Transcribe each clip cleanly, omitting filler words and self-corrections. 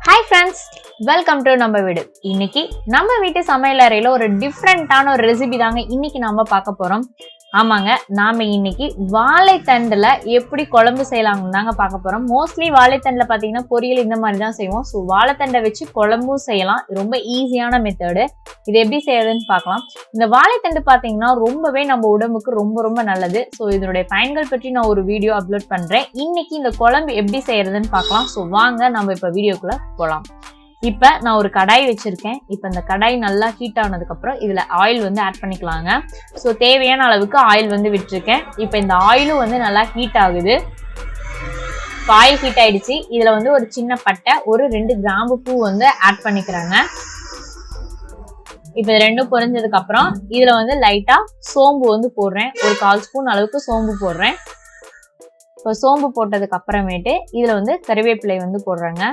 Hi friends, welcome to Namma Veedu. இன்னைக்கு நம்ம வீட்டு சமையல் அறையில ஒரு டிஃபரண்டான ஒரு ரெசிபி தாங்க இன்னைக்கு நாம பார்க்க போறோம். ஆமாங்க, நாம இன்னைக்கு வாழைத்தண்டுல எப்படி குழம்பு செய்யலாம்னு தாங்க பார்க்க போறோம். மோஸ்ட்லி வாழைத்தண்டுல பாத்தீங்கன்னா பொரியல் இந்த மாதிரி தான் செய்வோம். ஸோ வாழைத்தண்டை வச்சு குழம்பும் செய்யலாம். ரொம்ப ஈஸியான மெத்தடு. இது எப்படி செய்யறதுன்னு பார்க்கலாம். இந்த வாழைத்தண்டு பாத்தீங்கன்னா ரொம்பவே நம்ம உடம்புக்கு ரொம்ப நல்லது. ஸோ இதனுடைய பயன்கள் பற்றி நான் ஒரு வீடியோ அப்லோட் பண்றேன். இன்னைக்கு இந்த குழம்பு எப்படி செய்யறதுன்னு பார்க்கலாம். ஸோ வாங்க நம்ம இப்ப வீடியோக்குள்ள போலாம். இப்ப நான் ஒரு கடாய் வச்சிருக்கேன். இப்ப இந்த கடாய் நல்லா ஹீட் ஆனதுக்கு அப்புறம் இதுல ஆயில் வந்து ஆட் பண்ணிக்கலாங்க. ஸோ தேவையான அளவுக்கு ஆயில் வந்து விட்டுருக்கேன். இப்ப இந்த ஆயிலும் வந்து நல்லா ஹீட் ஆகுது. ஆயில் ஹீட் ஆயிடுச்சு. இதுல வந்து ஒரு சின்ன பட்டை, ஒரு 2 கிராம்பு பூ வந்து ஆட் பண்ணிக்கிறாங்க. இப்ப ரெண்டும் பொரிஞ்சதுக்கு அப்புறம் இதுல வந்து லைட்டா சோம்பு வந்து போடுறேன். ஒரு 1/4 ஸ்பூன் அளவுக்கு சோம்பு போடுறேன். இப்போ சோம்பு போட்டதுக்கு அப்புறமேட்டு இதுல வந்து கறிவேப்பிலை வந்து போடுறாங்க.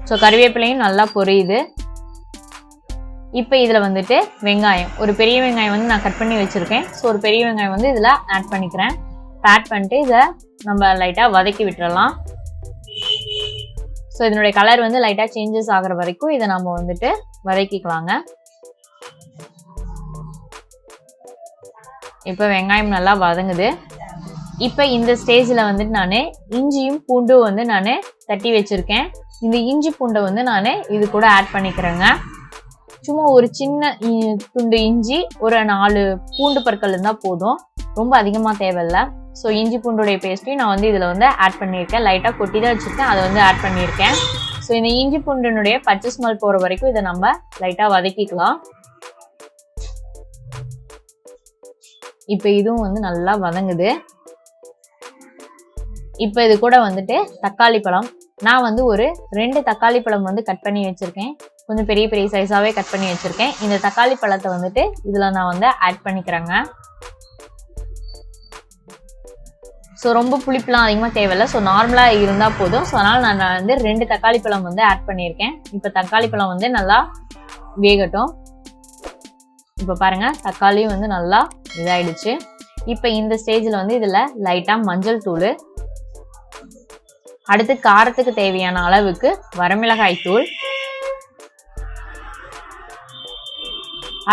ஸோ கறிவேப்பிலையும் நல்லா பொரியுது. இப்போ இதில் வந்துட்டு வெங்காயம், ஒரு பெரிய வெங்காயம் வந்து நான் கட் பண்ணி வச்சுருக்கேன். ஸோ ஒரு பெரிய வெங்காயம் வந்து இதில் ஆட் பண்ணிக்கிறேன். ஆட் பண்ணிட்டு இதை நம்ம லைட்டாக வதக்கி விட்டுறலாம். ஸோ இதனுடைய கலர் வந்து லைட்டாக சேஞ்சஸ் ஆகிற வரைக்கும் இதை நம்ம வந்துட்டு வதக்கிக்கலாங்க. இப்போ வெங்காயம் நல்லா வதங்குது. இப்போ இந்த ஸ்டேஜில் வந்துட்டு நான் இஞ்சியும் பூண்டும் வந்து நான் தட்டி வச்சுருக்கேன். இந்த இஞ்சி பூண்டை வந்து நான் இது கூட ஆட் பண்ணிக்கிறேங்க. சும்மா ஒரு சின்ன துண்டு இஞ்சி, ஒரு 4 பூண்டு பற்கள் இருந்தால் போதும். ரொம்ப அதிகமாக தேவையில்லை. ஸோ இஞ்சி பூண்டுடைய பேஸ்ட்டையும் நான் வந்து இதில் வந்து ஆட் பண்ணியிருக்கேன். லைட்டாக கொட்டி தான் வச்சுருக்கேன், அதை வந்து ஆட் பண்ணியிருக்கேன். ஸோ இந்த இஞ்சி பூண்டினுடைய பச்சை ஸ்மெல் போகிற வரைக்கும் இதை நம்ம லைட்டாக வதக்கிக்கலாம். இப்போ இதுவும் வந்து நல்லா வதங்குது. இப்போ இது கூட வந்துட்டு தக்காளி பழம், நான் வந்து ஒரு 2 தக்காளி பழம் வந்து கட் பண்ணி வச்சிருக்கேன். கொஞ்சம் பெரிய பெரிய சைஸாவே கட் பண்ணி வச்சிருக்கேன். இந்த தக்காளி பழத்தை வந்துட்டு இதுல நான் வந்து ஆட் பண்ணிக்கிறேங்க. ஸோ ரொம்ப புளிப்புலாம் அதிகமாக தேவையில்லை. ஸோ நார்மலாக இருந்தால் போதும். ஸோ அதனால் நான் வந்து 2 தக்காளி பழம் வந்து ஆட் பண்ணியிருக்கேன். இப்போ தக்காளி பழம் வந்து நல்லா வேகட்டும். இப்போ பாருங்க, தக்காளியும் வந்து நல்லா இதாயிடுச்சு. இப்போ இந்த ஸ்டேஜில் வந்து இதில் லைட்டாக மஞ்சள் தூள், அடுத்து காரத்துக்கு தேவையான அளவுக்கு வரமிளகாய் தூள்,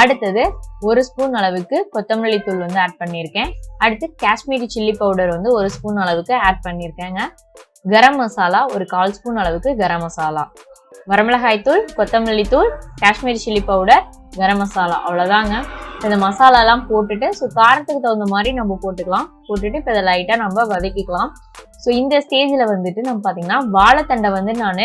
அடுத்தது 1 ஸ்பூன் அளவுக்கு கொத்தமல்லி தூள் வந்து ஆட் பண்ணியிருக்கேன். அடுத்து காஷ்மீரி சில்லி பவுடர் வந்து 1 ஸ்பூன் அளவுக்கு ஆட் பண்ணியிருக்கேங்க. கரம் மசாலா ஒரு 1/4 ஸ்பூன் அளவுக்கு கரம் மசாலா, வரமிளகாய் தூள், கொத்தமல்லி தூள், காஷ்மீரி சில்லி பவுடர், கரம் மசாலா, அவ்வளோதாங்க. இந்த மசாலாலாம் போட்டுட்டு ஸோ காரத்துக்கு தகுந்த மாதிரி நம்ம போட்டுக்கலாம். போட்டுட்டு இப்போ இதை லைட்டாக நம்ம வதக்கிக்கலாம். ஸோ இந்த ஸ்டேஜில் வந்துட்டு நம்ம பார்த்தீங்கன்னா வாழைத்தண்டை வந்து நான்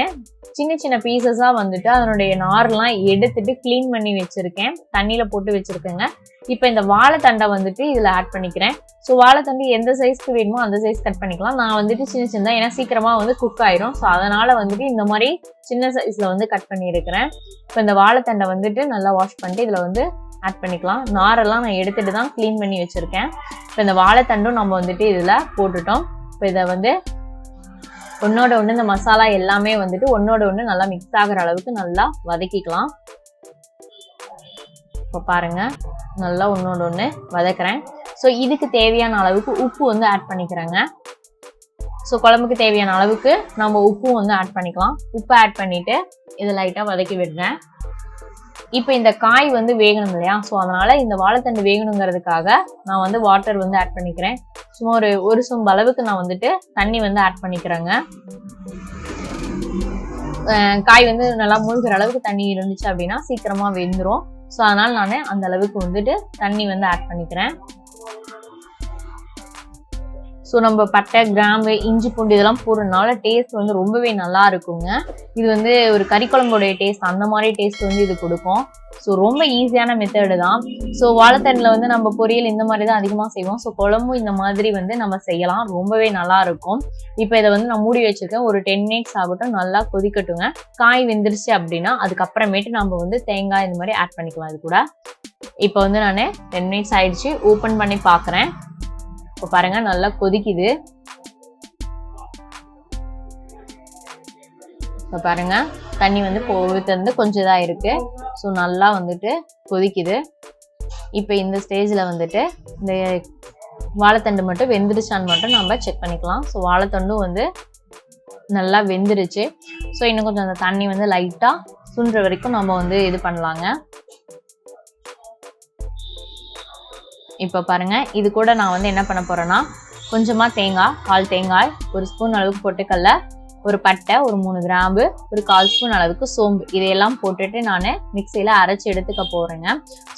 சின்ன பீசஸாக வந்துட்டு அதனுடைய நார்லாம் எடுத்துட்டு க்ளீன் பண்ணி வச்சுருக்கேன். தண்ணியில் போட்டு வச்சுருக்கேங்க. இப்போ இந்த வாழைத்தண்டை வந்துட்டு இதில் ஆட் பண்ணிக்கிறேன். ஸோ வாழைத்தண்டு எந்த சைஸ்க்கு வேணுமோ அந்த சைஸ் கட் பண்ணிக்கலாம். நான் வந்துட்டு சின்னதாக, ஏன்னா சீக்கிரமாக வந்து குக் ஆயிரும். ஸோ அதனால் வந்துட்டு இந்த மாதிரி சின்ன சைஸில் வந்து கட் பண்ணியிருக்கிறேன். இப்போ இந்த வாழைத்தண்டை வந்துட்டு நல்லா வாஷ் பண்ணிட்டு இதில் வந்து ஆட் பண்ணிக்கலாம். நாரெல்லாம் நான் எடுத்துட்டு தான் க்ளீன் பண்ணி வச்சுருக்கேன். இப்போ இந்த வாழைத்தண்டும் நம்ம வந்துட்டு இதில் போட்டுட்டோம். இப்போ இதை வந்து ஒன்னோட ஒன்று இந்த மசாலா எல்லாமே வந்துட்டு ஒன்னோட ஒன்று நல்லா மிக்ஸ் ஆகிற அளவுக்கு நல்லா வதக்கிக்கலாம். இப்போ பாருங்க, நல்லா ஒன்னோட ஒன்று வதக்குறேன். ஸோ இதுக்கு தேவையான அளவுக்கு உப்பு வந்து ஆட் பண்ணிக்கிறேங்க. ஸோ குழம்புக்கு தேவையான அளவுக்கு நம்ம உப்பும் வந்து ஆட் பண்ணிக்கலாம். உப்பு ஆட் பண்ணிட்டு இதை லைட்டாக வதக்கி விடுறேன். இப்போ இந்த காய் வந்து வேகணும் இல்லையா? ஸோ அதனால இந்த வாழைத்தண்டு வேகணுங்கிறதுக்காக நான் வந்து வாட்டர் வந்து ஆட் பண்ணிக்கிறேன். சும்மா ஒரு சொம்பு அளவுக்கு நான் வந்துட்டு தண்ணி வந்து ஆட் பண்ணிக்கிறேங்க. காய் வந்து நல்லா மூழ்கிற அளவுக்கு தண்ணி இருந்துச்சு அப்படின்னா சீக்கிரமா வெந்துடும். ஸோ அதனால நான் அந்த அளவுக்கு வந்துட்டு தண்ணி வந்து ஆட் பண்ணிக்கிறேன். ஸோ நம்ம பட்டை, கிராம்பு, இஞ்சி பூண்டு இதெல்லாம் போடுறதுனால டேஸ்ட் வந்து ரொம்பவே நல்லா இருக்குங்க. இது வந்து ஒரு கறி குழம்புடைய டேஸ்ட், அந்த மாதிரி டேஸ்ட் வந்து இது கொடுக்கும். ஸோ ரொம்ப ஈஸியான மெத்தடு தான். ஸோ வாழைத்தண்டில் வந்து நம்ம பொரியல் இந்த மாதிரி தான் அதிகமாக செய்வோம். ஸோ குழம்பும் இந்த மாதிரி வந்து நம்ம செய்யலாம். ரொம்பவே நல்லா இருக்கும். இப்போ இதை வந்து நான் மூடி வச்சுருக்கேன். ஒரு 10 மினிட்ஸ் ஆகட்டும், நல்லா கொதிக்கட்டுங்க. காய் வெந்துருச்சு அப்படின்னா அதுக்கப்புறமேட்டு நம்ம வந்து தேங்காய் இந்த மாதிரி ஆட் பண்ணிக்கலாம் இது கூட. இப்போ வந்து நான் 10 மினிட்ஸ் ஆயிடுச்சு. ஓப்பன் பண்ணி பார்க்குறேன். இப்போ பாருங்க, நல்லா கொதிக்குது. இப்போ பாருங்க, தண்ணி வந்து போகிறது கொஞ்சம் இதாக இருக்கு. ஸோ நல்லா வந்துட்டு கொதிக்குது. இப்போ இந்த ஸ்டேஜில் வந்துட்டு இந்த வாழைத்தண்டு மட்டும் வெந்துருச்சான்னு மட்டும் நம்ம செக் பண்ணிக்கலாம். ஸோ வாழைத்தண்டும் வந்து நல்லா வெந்துருச்சு. ஸோ இன்னும் கொஞ்சம் அந்த தண்ணி வந்து லைட்டாக சுண்டுற வரைக்கும் நம்ம வந்து இது பண்ணலாங்க. இப்போ பாருங்க, இது கூட நான் வந்து என்ன பண்ண போறேன்னா கொஞ்சமாக தேங்காய், 1/4 தேங்காய், 1 ஸ்பூன் அளவுக்கு பொட்டுக்கடல, ஒரு பட்டை, ஒரு 3 கிராம்பு, ஒரு 1/4 ஸ்பூன் அளவுக்கு சோம்பு இதையெல்லாம் போட்டுட்டு நான் மிக்சியில் அரைச்சி எடுத்துக்க போகிறேங்க.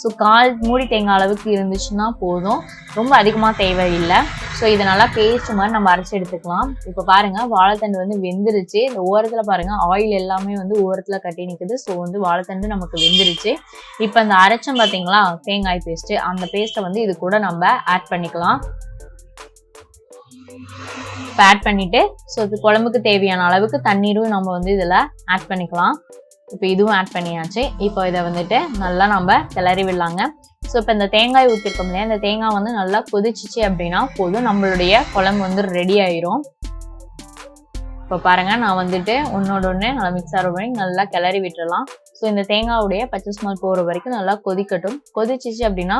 ஸோ 1/4 மூடி தேங்காய் அளவுக்கு இருந்துச்சுன்னா போதும், ரொம்ப அதிகமாக தேவையில்லை. ஸோ இதை நல்லா பேஸ்ட் மாதிரி நம்ம அரைச்சி எடுத்துக்கலாம். இப்போ பாருங்கள், வாழைத்தண்டு வந்து வெந்துருச்சு. இந்த ஓரத்தில் பாருங்கள், ஆயில் எல்லாமே வந்து ஓரத்தில் கட்டி நிற்குது. ஸோ வந்து வாழைத்தண்டு நமக்கு வெந்துருச்சு. இப்போ இந்த அரைச்சம் பார்த்தீங்களா தேங்காய் பேஸ்ட்டு, அந்த பேஸ்ட்டை வந்து இது கூட நம்ம ஆட் பண்ணிக்கலாம். இப்போ ஆட் பண்ணிட்டு ஸோ இது குழம்புக்கு தேவையான அளவுக்கு தண்ணீரும் நம்ம வந்து இதில் ஆட் பண்ணிக்கலாம். இப்போ இதுவும் ஆட் பண்ணியாச்சு. இப்போ இதை வந்துட்டு நல்லா நம்ம கிளறி விடலாங்க. ஸோ இப்போ இந்த தேங்காய் ஊற்றிருக்கோம் இல்லையா, இந்த தேங்காய் வந்து நல்லா கொதிச்சிச்சு அப்படின்னா போதும், நம்மளுடைய குழம்பு வந்து ரெடி ஆயிரும். இப்போ பாருங்கள், நான் வந்துட்டு ஒன்னோட ஒன்று நல்லா மிக்ஸ் ஆகிற வரைக்கும் நல்லா கிளறி விட்டுடலாம். ஸோ இந்த தேங்காவுடைய பச்சை ஸ்மெல் போகிற வரைக்கும் நல்லா கொதிக்கட்டும். கொதிச்சிச்சு அப்படின்னா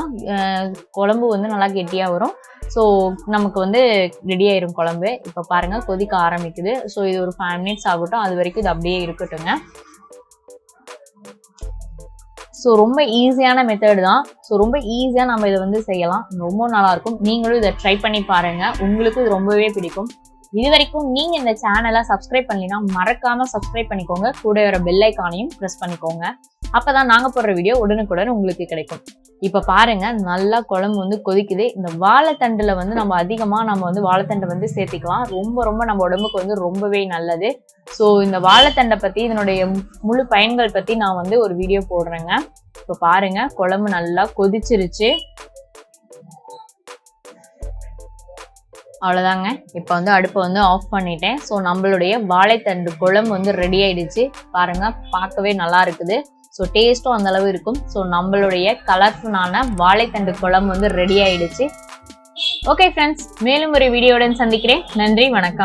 குழம்பு வந்து நல்லா கெட்டியாக வரும். ஸோ நமக்கு வந்து ரெடி ஆயிரும் குழம்பு. இப்போ பாருங்கள், கொதிக்க ஆரம்பிக்குது. ஸோ இது ஒரு 5 மினிட்ஸ் ஆகட்டும், அது வரைக்கும் இது அப்படியே இருக்கட்டுங்க. ஸோ ரொம்ப ஈஸியான மெத்தட் தான். ஸோ ரொம்ப ஈஸியாக நம்ம இதை வந்து செய்யலாம், ரொம்ப நல்லாயிருக்கும். நீங்களும் இதை ட்ரை பண்ணி பாருங்கள், உங்களுக்கு இது ரொம்பவே பிடிக்கும். இது வரைக்கும் நீங்கள் இந்த சேனலை சப்ஸ்கிரைப் பண்ணலைன்னா மறக்காமல் சப்ஸ்கிரைப் பண்ணிக்கோங்க. கூட வர பெல் ஐக்கானையும் ப்ரெஸ் பண்ணிக்கோங்க. அப்போ தான் நாங்கள் போடுற வீடியோ உடனுக்குடன் உங்களுக்கு கிடைக்கும். இப்போ பாருங்கள், நல்லா குழம்பு வந்து கொதிக்குது. இந்த வாழைத்தண்டில் வந்து நம்ம அதிகமாக நம்ம வந்து வாழைத்தண்டை வந்து சேர்த்திக்கலாம். ரொம்ப ரொம்ப நம்ம உடம்புக்கு வந்து ரொம்பவே நல்லது. ஸோ இந்த வாழைத்தண்டை பற்றி, இதனுடைய முழு பயன்கள் பற்றி நான் வந்து ஒரு வீடியோ போடுறேங்க. இப்போ பாருங்கள், குழம்பு நல்லா கொதிச்சிருச்சு. அவ்வளோதாங்க. இப்போ வந்து அடுப்பை வந்து ஆஃப் பண்ணிட்டேன். ஸோ நம்மளுடைய வாழைத்தண்டு குழம்பு வந்து ரெடி ஆயிடுச்சு. பாருங்கள், பார்க்கவே நல்லா இருக்குது. ஸோ டேஸ்ட்டும் அந்த அளவு இருக்கும். ஸோ நம்மளுடைய கலர்ஃபுல்லான வாழைத்தண்டு குழம்பு வந்து ரெடி ஆயிடுச்சு. ஓகே ஃப்ரெண்ட்ஸ், மேலும் ஒரு வீடியோவுடன் சந்திக்கிறேன். நன்றி, வணக்கம்.